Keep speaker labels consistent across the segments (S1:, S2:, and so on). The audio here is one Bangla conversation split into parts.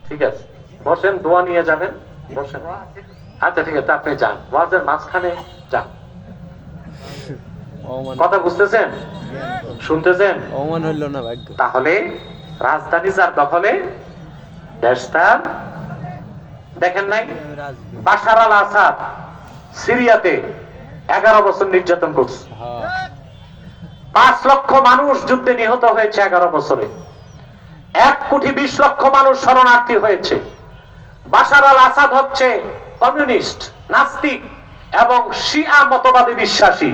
S1: ঠিক আছে, বসেন, দোয়া নিয়ে যাবেন, বসেন। আচ্ছা ঠিক আছে, আপনি যান, ওয়াজের মাঝখানে যান। কথা বুঝতেছেন, শুনতেছেন?
S2: অমান হইল না ভাগ্য।
S1: তাহলে রাজধানী যার দখলে, দেশ তার। দেখেন নাই বাশার আল আসাদ সিরিয়াতে 11 বছর নির্যাতন করছে, 5 লক্ষ মানুষ যুদ্ধে নিহত হয়েছে 11 বছরে, 1,20,00,000 মানুষ শরণার্থী হয়েছে। বাশার আল আসাদ হচ্ছে কমিউনিস্ট, নাস্তিক এবং শিয়া মতবাদী বিশ্বাসী।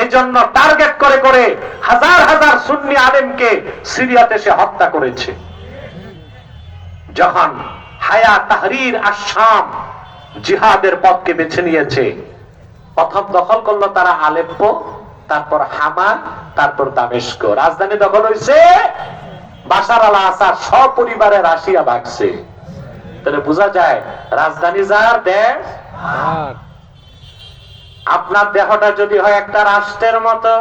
S1: এজন্য টার্গেট করে করে হাজার হাজার সুন্নি আলেমকে সিরিয়াতে সে হত্যা করেছে। যখন হায়া তাহরির আশ-শাম জিহাদের পথকে বেছে নিয়েছে, প্রথম দখল করলো তারা আলেপ্পো, তারপর হামা, তারপর দামেস্ক। রাজধানী দখল হয়েছে, বাশার আল আসাদ সপরিবারে রাশিয়া ভাগছে। তাহলে বোঝা যায় রাজধানী যার, দেশ। আপনার দেহটা যদি হয় একটা রাষ্ট্রের মতো,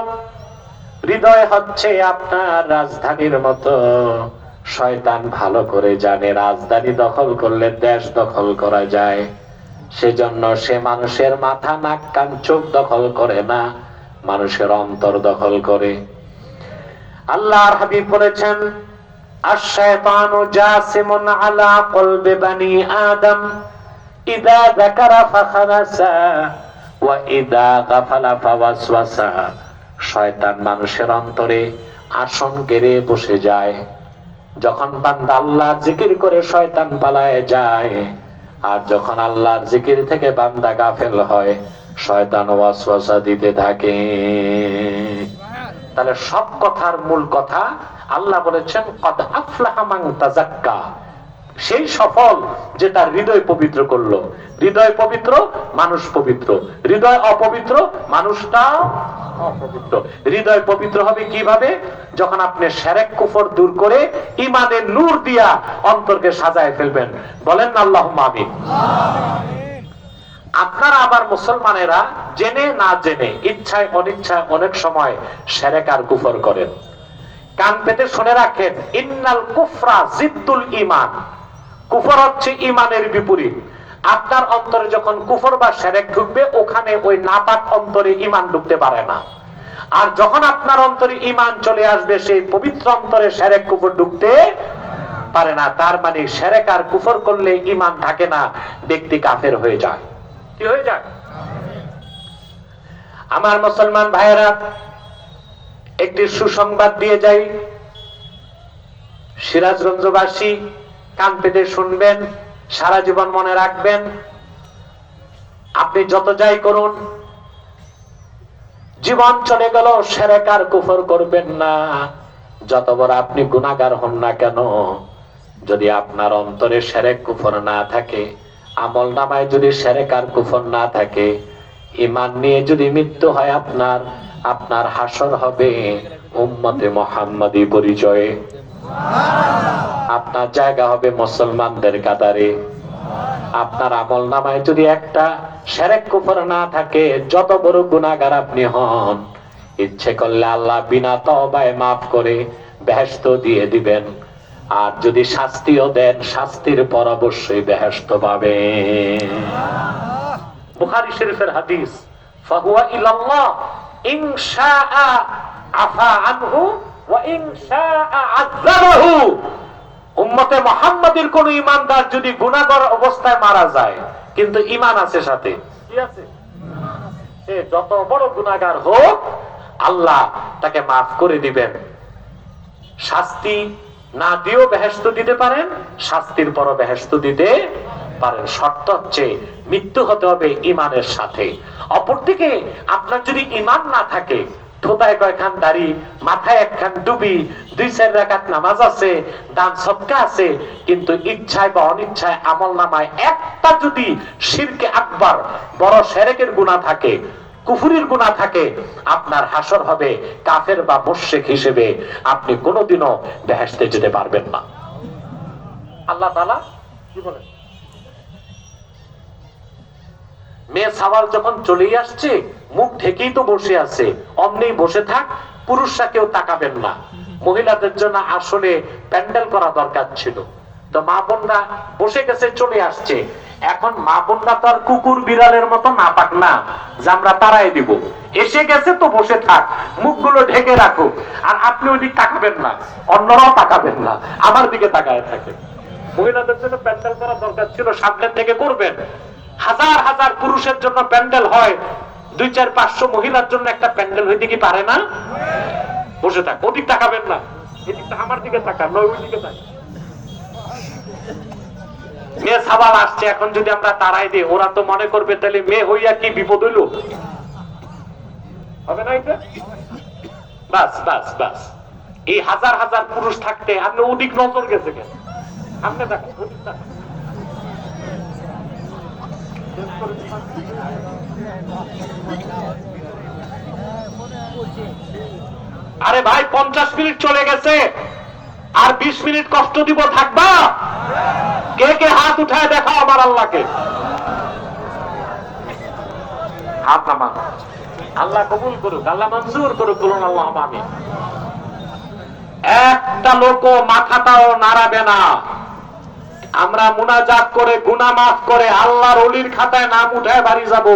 S1: হৃদয় হচ্ছে আপনার রাজধানীর মতো। শয়তান ভালো করে জানে রাজধানী দখল করলে দেশ দখল করা যায়, সেজন্য সে মানুষের মাথা, নাক, কান, চোখ দখল করে না, মানুষের অন্তর দখল করে। আল্লাহর হাবিব বলেছেন, আশ-শায়তানু জাসিমুন আলা কলবি বানি আদম ইযা যাকারা ফাখানাসা ওয়া ইযা গাফালা ফাওয়াসওয়াসা। শয়তান মানুষের অন্তরে আসন গেড়ে বসে যায়। যখন বান্দা আল্লাহর জিকির করে শয়তান পালায় যায়, আর যখন আল্লাহর জিকির থেকে বান্দা গাফেল হয়, শয়তান ওয়াসওয়াসা দিতে থাকে। তাহলে সব কথার মূল কথা আল্লাহ বলেছেন, কদ আফলাহা মান তাযাক্কা, সেই সফল যে তার হৃদয় পবিত্র করলো। হৃদয় পবিত্র, মানুষ পবিত্র। হৃদয় অপবিত্র, মানুষটা অপবিত্র। হৃদয় পবিত্র হবে কিভাবে? যখন আপনি শিরক কুফর দূর করে ঈমানের নূর দিয়া অন্তরকে সাজায় ফেলবেন। বলেন না আল্লাহুম্মা আমিন। আপনারা আবার মুসলমানেরা জেনে না জেনে, ইচ্ছায় অনিচ্ছায় অনেক সময় শিরক আর কুফর করেন। কান পেতে শুনে রাখেন, ইন্নাল কুফরা জিদ্দুল ঈমান। কুফর হচ্ছে ঈমানের বিপরীত। আপনার অন্তরে যখন কুফর বা শিরক ঢুকবে, ওখানে ওই নাপাক অন্তরে ঈমান ঢুকতে পারে না। আর যখন আপনার অন্তরে ঈমান চলে আসবে, সেই পবিত্র অন্তরে শিরক কুফর ঢুকতে পারে না। তার মানে শিরক আর কুফর করলে ঈমান থাকে না, ব্যক্তি কাফের হয়ে যায়। কি হয়ে যায়? আমার মুসলমান ভাইয়েরা, একটি সুসংবাদ দিয়ে যাই। সিরাজগঞ্জবাসী কান পেতে শুনবেন, সারা জীবন মনে রাখবেন। আপনি যত যাই করুন, জীবন চলে গেল, শিরক আর কুফর করবেন না। যত বড় আপনি গুনাহগার হন না কেন, যদি আপনার অন্তরে শিরক কুফর না থাকে, আমল নামায় যদি শিরক আর কুফর না থাকে, ঈমান নিয়ে যদি মৃত্যু হয় আপনার, আপনার হাসর হবে উম্মতে মুহাম্মাদি পরিচয়ে। আপনার জায়গা হবে মুসলমানদের কাতারে। আপনার আমল নামায় যদি একটা শিরক কুফর না থাকে, যত বড় গুনাহগার আপনি হন, ইচ্ছে করলে আল্লাহ বিনা তওবায় মাফ করে বেহেশত দিয়ে দিবেন। আর যদি শাস্তিও দেন, শাস্তির পর অবশ্যই বেহেশত পাবেন। বুখারী শরীফের হাদিস, ফাহুয়া ইলাল্লাহ ইন শাআ আফা আনহু ওয়া ইন শাআ আযাবাহু। উম্মতে মুহাম্মাদীর কোন ঈমানদার যদি গুনাহগার অবস্থায় মারা যায়, কিন্তু ঈমান আছে সাথে, কি আছে? সে যত বড় গুনাহগার হোক, আল্লাহ তাকে মাফ করে দিবেন। শাস্তি না দিয়েও বেহেশত দিতে পারেন, শাস্তির পরও বেহেশত দিতে পারেন। শর্ত হচ্ছে মৃত্যু হতে হবে ঈমানের সাথে। অপরদিকে আপনার যদি ঈমান না থাকে, থোতায় কয়খান দাড়ি, মাথায় একখান টুপি, 2-4 রাকাত নামাজ আছে, দান সদকা আছে, কিন্তু ইচ্ছায় বা অনিচ্ছায় আমল নামায় একটা যদি শিরকে আকবার, বড় শিরকের গুনাহ থাকে, কুফরির গুনাহ থাকে, আপনার হাসর হবে কাফের বা মুশরিক হিসেবে। আপনি কোনোদিনও বেহেশতে যেতে পারবেন না। আল্লাহ তাআলা কি বলেন? মেয়ে সাওয়াল যখন চলেই আসছে, মুখ ঢেকেই তো বসে আছে, অমনি বসে থাক, পুরুষরা কেউ তাকাবেন না। মহিলাদের জন্য আসলে প্যান্ডেল করা দরকার ছিল। তো মা বোনরা বসে গেছে, চলে আসছে। এখন মা বোনরা তো আর কুকুর বিড়ালের মতো নাপাক না যে আমরা তাড়াই দিব। এসে গেছে তো বসে থাক, মুখগুলো ঢেকে রাখো, আর আপনি ওই দিক তাকাবেন না, অন্যরাও তাকাবেন না, আমার দিকে তাকায় থাকে। মহিলাদের জন্য প্যান্ডেল করা দরকার ছিল, সামনের থেকে করবেন। হাজার হাজার পুরুষের জন্য প্যান্ডেল হয়, 200-500 মহিলার জন্য একটা প্যান্ডেল হইতে কি পারে না? বসে থাক, ওদিক তাকাবেন না, এদিকটা আমার দিকে তাকান, নয় ওই দিকে তাকান। মেয়ে সাবাল আসছে, এখন যদি আমরা তাড়াই দিই, ওরা তো মনে করবে তাহলে মেয়ে হইয়া কি বিপদ হইল, হবে না এটা? বাস বাস বাস, এই হাজার হাজার পুরুষ থাকতে আপনি ওদিক নজর গেছে কেন? আপনি দেখেন ওদিক তাকান। আরে ভাই 50 মিনিট চলে গেছে, আর 20 মিনিট কষ্ট দিব, থাকবা? কে কে হাত উঠায় দেখাও আমার আল্লাহকে। হাত নামান, আল্লাহ কবুল করুক, আল্লাহ মঞ্জুর করুক, বলুন আল্লাহ আমিন। একটা লোক মাথাটাও নাড়াবে না। আমরা মুনাজাত করে গুনাহ মাফ করে আল্লাহর ওলির খাতায় নাম উঠায় বাড়ি যাব।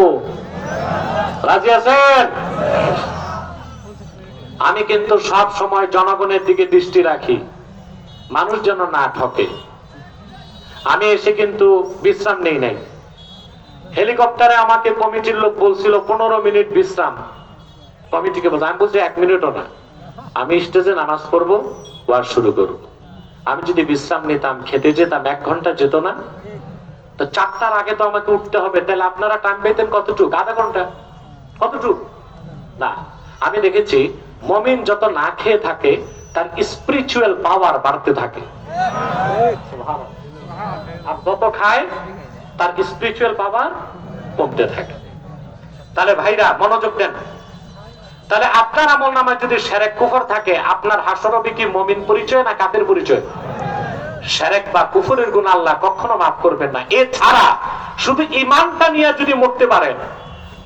S1: রাজি আছেন? আমি কিন্তু সব সময় জনগণের দিকে দৃষ্টি রাখি, মানুষ যেন না ঠকে। আমি এসে কিন্তু বিশ্রাম নেই নাই। হেলিকপ্টারে আমাকে কমিটির লোক বলছিল 15 মিনিট বিশ্রাম। কমিটিকে বলছি, আমি বলছি 1 মিনিটও না, আমি স্টেজে নামাজ পড়বো, ওয়াজ শুরু করব। আমি যদি বিশ্রাম নিতাম, খেতে যেতাম, 1 ঘন্টা যেত না। তো 4টার আগে তো আমাকে উঠতে হবে, তাহলে আপনারা টাইম পেতেন কতটুকু? আধা ঘন্টা, কতটুকু না। আমি দেখেছি মুমিন যত না খেয়ে থাকে তার স্পিরিচুয়াল পাওয়ার বাড়তে থাকে, আর যত খায় তার স্পিরিচুয়াল পাওয়ার কমতে থাকে। তাহলে ভাইরা মনোযোগ দেন। তাহলে আপনার আমলনামায় যদি শিরক কুফর থাকে, আপনার হাসর হবে কি মুমিন পরিচয় না কাফের পরিচয়? শিরক বা কুফরের গুনাহ আল্লাহ কখনো মাফ করবেন না। এছাড়া শুধু ঈমানটা নিয়ে যদি মরতে পারেন,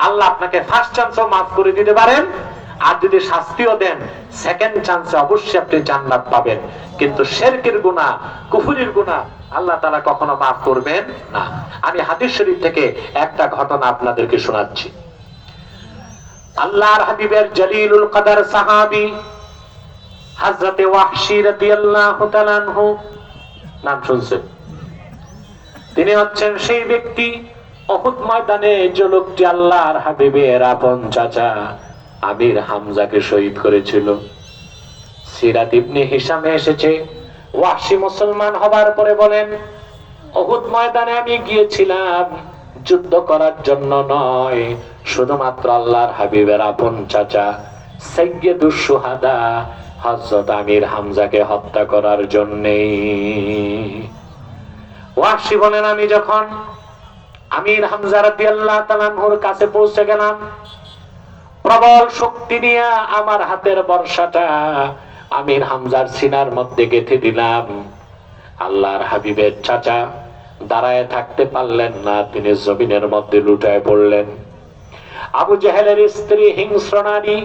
S1: আল্লাহ আপনাকে ফার্স্ট চান্সও মাফ করে দিতে পারেন, আর যদি শাস্তিও দেন, সেকেন্ড চান্সে অবশ্যই আপনি জান্নাত পাবেন। কিন্তু শিরকের গুনাহ, কুফরের গুনাহ আল্লাহ তাআলা কখনো মাফ করবেন না। আমি হাদিস শরীফ থেকে একটা ঘটনা আপনাদেরকে শোনাচ্ছি। আল্লাহর হাবিবের জলিলুল কদর সাহাবী হযরতে ওয়াহশী রাদিয়াল্লাহু তাআলা আনহু, নাম শুনছেন? তিনি হচ্ছেন সেই ব্যক্তি উহুদ ময়দানে যে লোকটি আল্লাহর হাবিবের আপন চাচা আমির হামজাকে শহীদ করেছিল। সিরাত ইবনে হিশামে এসেছে, ওয়াহশী মুসলমান হবার পরে বলেন, উহুদ ময়দানে আমি গিয়েছিলাম যুদ্ধ করার জন্য নয়, শুধুমাত্র আল্লাহর হাবিবের আপন চাচা সাইয়্যিদুশ শুহাদা হযরত আমির হামজাকে হত্যা করার জন্যই। ওয়াহশী বলেন, আমি যখন আমির হামজা রাদিয়াল্লাহু তাআলা আনহুর কাছে পৌঁছে গেলাম, প্রবল শক্তি নিয়ে আমার হাতের বর্ষাটা আমির হামজার সিনার মধ্যে গেঁথে দিলাম। আল্লাহর হাবিবের চাচা দাঁড়ায় থাকতে পারলেন না, তিনি জমিনের মধ্যে লুটায় পড়লেন। আবু জেহেলের স্ত্রী হিংস্র নারী,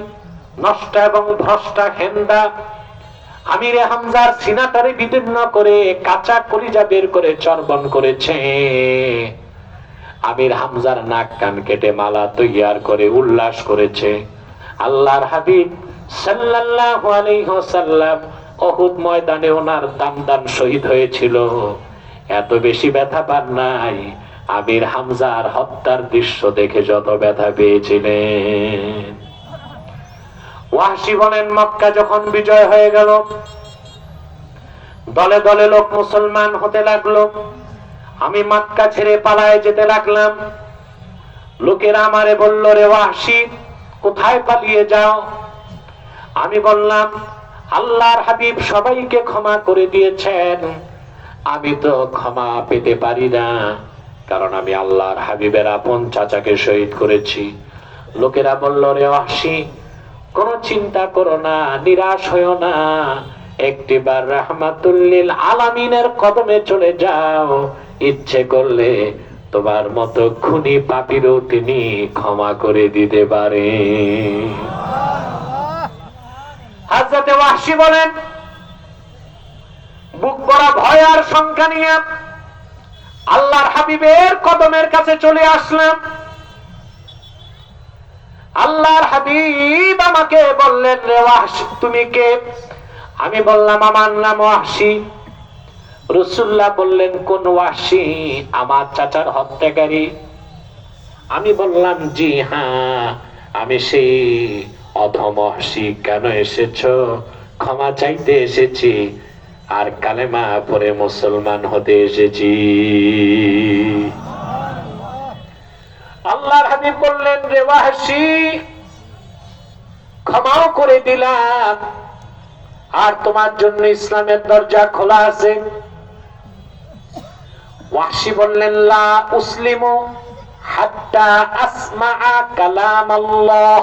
S1: নষ্ট এবং ভ্রষ্টা হেন্দা আমির হামজার সিনাটারে বিদীর্ণ করে কাঁচা কলিজা বের করে চর্বণ করেছে। আমির হামজার নাক কান কেটে মালা তৈয়ার করে উল্লাস করেছে। আল্লাহর হাবিব সাল্লাল্লাহু আলাইহি ওয়াসাল্লাম উহুদ ময়দানে ওনার দাম শহীদ হয়েছিল, এত বেশি ব্যথা পান নাই আমির হামজার হত্যার দৃশ্য দেখে যত ব্যথা পেয়েছিলেন। ওয়াহশী বলেন, মক্কা যখন বিজয় হয়ে গেল, দলে দলে লোক মুসলমান হতে লাগলো। আমি মক্কা ছেড়ে পালায় যেতে লাগলাম। লোকেরা আমারে বলল, রে ওয়াহশী, কোথায় পালিয়ে যাও? আমি বললাম, আল্লাহর হাবিব সবাইকে ক্ষমা করে দিয়েছেন, আমি তো ক্ষমা পেতে পারি না, কারণ আমি আল্লাহর হাবিবের আপন চাচাকে শহীদ করেছি। লোকেরা বলল, রে ওয়াহশী, কোনো চিন্তা করো না, নিরাশ হইও না, একটিবার রাহমাতুল লিল আলামিনের কদমে চলে যাও, ইচ্ছে করলে তোমার মতো খুনি পাপীরও তিনি ক্ষমা করে দিতে পারে। হযরতে ওয়াহশী বলেন, বুক ভরা ভয় আর শঙ্কা নিয়ে আল্লাহর হাবিবের কদমের কাছে চলে আসলাম। আল্লাহর হাবিব আমাকে বললেন, রে ওয়াহশী, তুমি কে? আমি বললাম, আমার নাম ওয়াহশী। রাসূলুল্লাহ বললেন, কোন ওয়াহশী? আমার চাচার হত্যাকারী। আমি বললাম, জি হ্যাঁ, আমি সেই অধম ওয়াহশী। কেন এসেছো? ক্ষমা চাইতে এসেছি আর কালেমা পড়ে মুসলমান হতে এসেছি। আল্লাহর হাবিব বললেন, রে ওয়াহশী, ক্ষমাও করে দিলাম আর তোমার জন্য ইসলামের দরজা খোলা আছে। ওয়াহশী বললেন, লা উসলিমু হাত্তা আসমাআ কালাম আল্লাহ।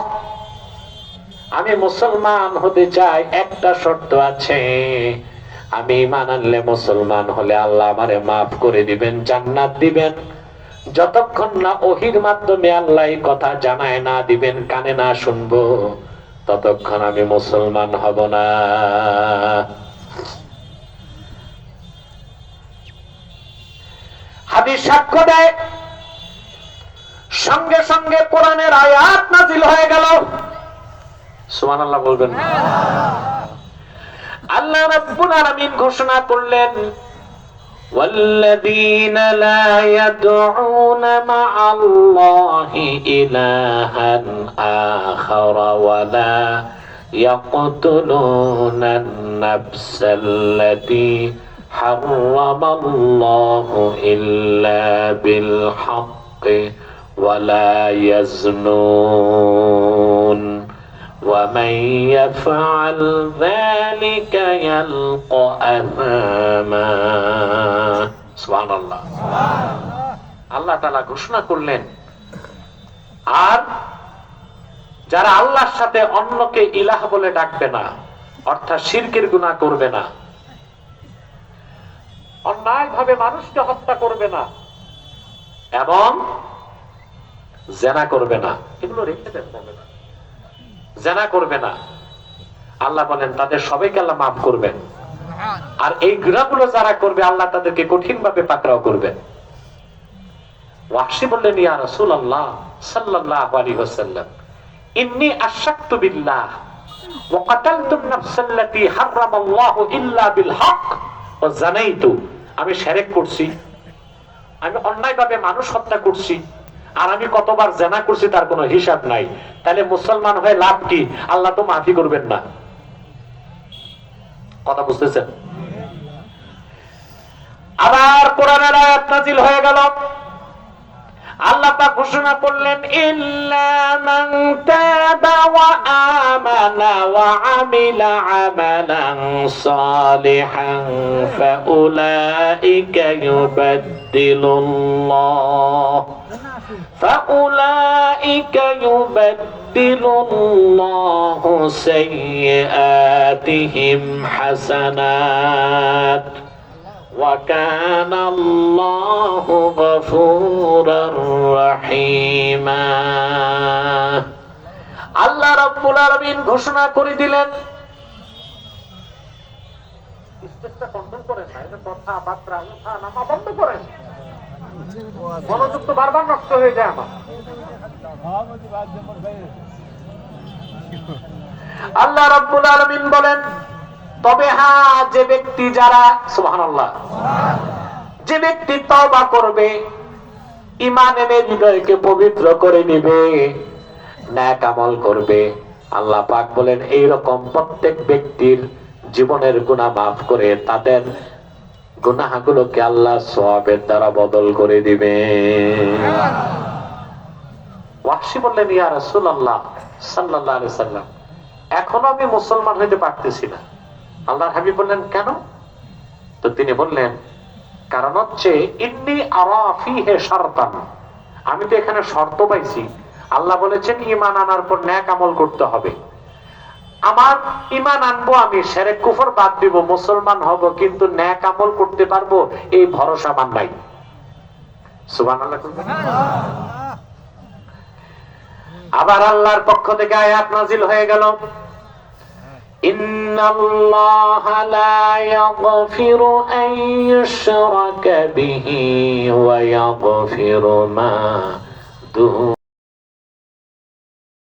S1: আমি মুসলমান হতে চাই, একটা শর্ত আছে, আমি ঈমান আনলে, মুসলমান হলে আল্লাহ আমারে মাফ করে দিবেন, জান্নাত দিবেন। যতক্ষণ না ওহীর মাধ্যমে আল্লাহ এই কথা জানায় না দিবেন, কানে না শুনবো, ততক্ষণ আমি মুসলমান হব না। হাদিস সাক্ষ্য দেয়, সঙ্গে সঙ্গে কোরআনের আয়াত নাযিল হয়ে গেল। সুবহানাল্লাহ বলবেন। আল্লাহ রাব্বুল আলামিন ঘোষণা করলেন, والذين لا يدعون مع الله إلها آخر ولا يقتلون النفس التي حرم الله إلا بالحق ولا يزنون ومن يفعل ذلك يلقى أثاما। সুবহানাল্লাহ। আল্লাহ তাআলা ঘোষণা করলেন, আর যারা আল্লাহর সাথে অন্যকে ইলাহ বলে ডাকবে না, অর্থাৎ শিরকের গুনাহ করবে না, অন্যায়ভাবে মানুষকে হত্যা করবে না এবং জিনা করবে না, এগুলো রেখে দেন না, জিনা করবে না, আল্লাহ বলেন তাদের সবাইকে আল্লাহ মাফ করবেন। আর এই গুনাহগুলো যারা করবে আল্লাহ তাদেরকে কঠিন ভাবে পাকড়াও করবেন। ওয়াহশী বললেন, ইয়া রাসূলুল্লাহ সাল্লাল্লাহু আলাইহি ওয়াসাল্লাম, ইন্নী আশরাকতু বিল্লাহ ওয়া কাতালতু নাফসাল্লাতী হারামাল্লাহু ইল্লা বিল হক ওয়া জানাইতু। আমি শিরক করছি, আমি অন্যায়ভাবে মানুষ হত্যা করছি, আর আমি কতবার জিনা করছি তার কোনো হিসাব নাই। তাহলে মুসলমান হয়ে লাভ কি? আল্লাহ তো মাফি করবেন না। কথা বুঝতেছেন? আবার কোরআনের আয়াত নাযিল হয়ে গেল। আল্লাহ পাক ঘোষণা করলেন, ইল্লা মান তাবা ওয়া আমানা ওয়া আমিলা আমালান সালিহান ফাউলাইকা ইউবাদদিলুল্লাহু সাইয়্যাতিহিম হাসানাত ওয়া কানা আল্লাহু গফুরার রহিমা। আল্লাহ রাব্বুল আলামিন ঘোষণা করে দিলেন, ইস্তেজটা কন্ট্রোল করেন না, এটা কথা বার্তা উঠা নামা বন্ধ করেন, মনোযোগ তো বারবার নষ্ট হয়ে যায় আমার। আল্লাহ রাব্বুল আলামিন বলেন, তবে হ্যাঁ, যে ব্যক্তি, যারা, সুবহানাল্লাহ, যে ব্যক্তি তওবা করবে, ঈমান এনে হৃদয়কে পবিত্র করে নিবে, নেক আমল করবে, আল্লাহ পাক বলেন এইরকম প্রত্যেক ব্যক্তির জীবনের গুনাহ মাফ করে তাদের গুনাহগুলোকে আল্লাহ সওয়াবের দ্বারা বদল করে দিবে। ওয়াহশী বললেন, ইয়া রাসূলুল্লাহ সাল্লাল্লাহু আলাইহি ওয়াসাল্লাম, এখনো আমি মুসলমান হইতে পারতেছি না। আল্লাহর হাবিব বললেন, কেন? তো তিনি বললেন, কারণ হচ্ছে ইন্নী আরা ফীহি শারতান, আমি তো এখানে শর্ত পাইছি। আল্লাহ বলেছেন ঈমান আনার পর নেক আমল করতে হবে। আমার ঈমান আনবো, আমি শিরক কুফর বাদ দিব, মুসলমান হব, কিন্তু নেক আমল করতে পারবো এই ভরসা আমার নাই। সুবহানাল্লাহ। আবার আল্লাহর পক্ষ থেকে আয়াত নাযিল হয়ে গেল, ইন্নাল্লাহা লা ইয়াগফিরু আন ইউশরাকা বিহি ওয়া ইয়াগফিরু মা দুন